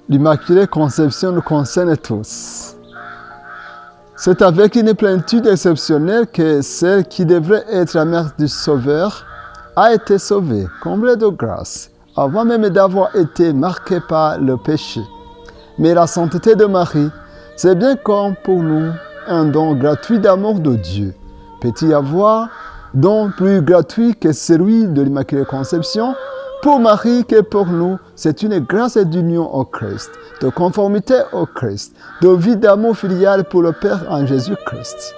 l'Immaculée Conception nous concerne tous. C'est avec une plénitude exceptionnelle que celle qui devrait être la mère du Sauveur a été sauvée, comblée de grâce, avant même d'avoir été marquée par le péché. Mais la sainteté de Marie, c'est bien comme pour nous un don gratuit d'amour de Dieu. Peut-il y avoir don plus gratuit que celui de l'Immaculée Conception? Pour Marie que pour nous, c'est une grâce d'union au Christ, de conformité au Christ, de vie d'amour filial pour le Père en Jésus-Christ.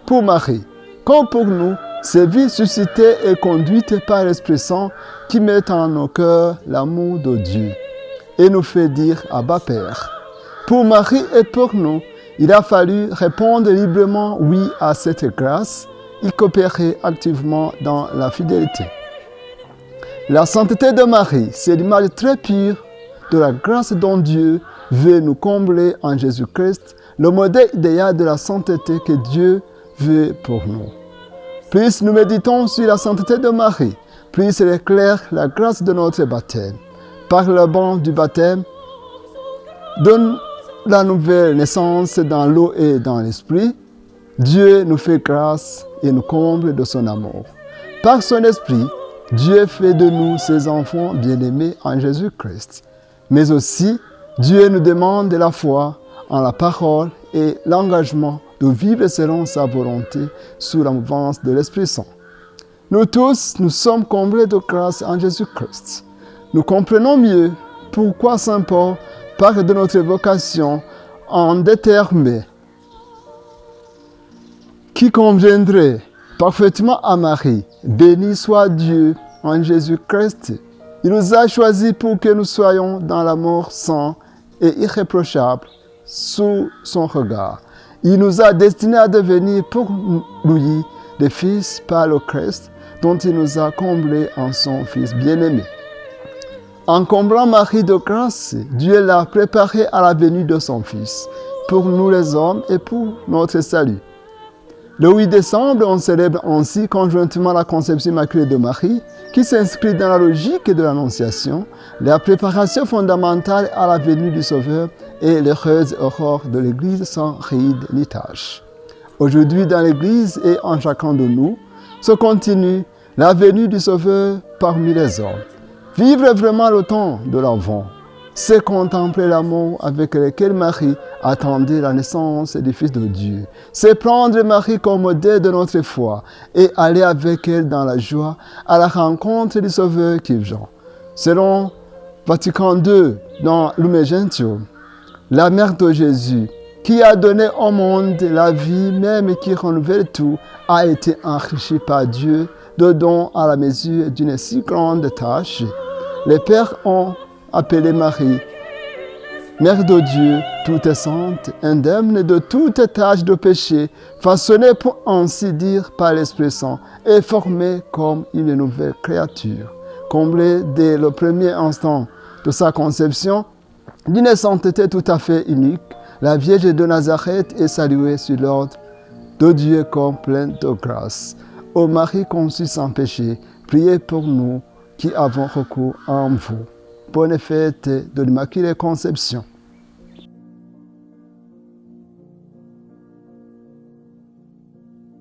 Pour Marie, comme pour nous, c'est vie suscitée et conduite par l'Esprit Saint qui met en nos cœurs l'amour de Dieu et nous fait dire Abba Père. Pour Marie et pour nous, il a fallu répondre librement oui à cette grâce et coopérer activement dans la fidélité. La sainteté de Marie, c'est l'image très pure de la grâce dont Dieu veut nous combler en Jésus-Christ, le modèle idéal de la sainteté que Dieu veut pour nous. Plus nous méditons sur la sainteté de Marie, plus elle éclaire la grâce de notre baptême. Par le ban du baptême, donne la nouvelle naissance dans l'eau et dans l'esprit, Dieu nous fait grâce et nous comble de son amour. Par son esprit, Dieu fait de nous ses enfants bien-aimés en Jésus-Christ. Mais aussi, Dieu nous demande la foi en la parole et l'engagement de vivre selon sa volonté sous la mouvance de l'Esprit Saint. Nous tous, nous sommes comblés de grâce en Jésus-Christ. Nous comprenons mieux pourquoi Saint Paul parle de notre vocation en des termes qui conviendrait parfaitement à Marie. Béni soit Dieu en Jésus-Christ. Il nous a choisis pour que nous soyons dans l'amour saint et irréprochable sous son regard. Il nous a destinés à devenir pour lui des fils par le Christ dont il nous a comblés en son Fils bien-aimé. En comblant Marie de grâce, Dieu l'a préparée à la venue de son Fils, pour nous les hommes et pour notre salut. Le 8 décembre, on célèbre ainsi conjointement la conception immaculée de Marie, qui s'inscrit dans la logique de l'Annonciation, la préparation fondamentale à la venue du Sauveur et l'heureuse aurore de l'Église sans ride ni tâche. Aujourd'hui, dans l'Église et en chacun de nous, se continue la venue du Sauveur parmi les hommes. Vivre vraiment le temps de l'Avent, c'est contempler l'amour avec lequel Marie attendait la naissance du Fils de Dieu. C'est prendre Marie comme modèle de notre foi et aller avec elle dans la joie à la rencontre du Sauveur qui vient. Selon Vatican II, dans Lumen Gentium, la mère de Jésus, qui a donné au monde la vie même qui renouvelle tout, a été enrichie par Dieu de dons à la mesure d'une si grande tâche. Les pères ont appelé Marie, Mère de Dieu, toute sainte, indemne de toute tâche de péché, façonnée pour ainsi dire par l'Esprit Saint et formée comme une nouvelle créature, comblée dès le premier instant de sa conception d'une sainteté tout à fait unique. La Vierge de Nazareth est saluée sur l'ordre de Dieu comme pleine de grâce. Ô Marie conçue sans péché, priez pour nous qui avons recours en vous. Bonne fête de l'Immaculée Conception.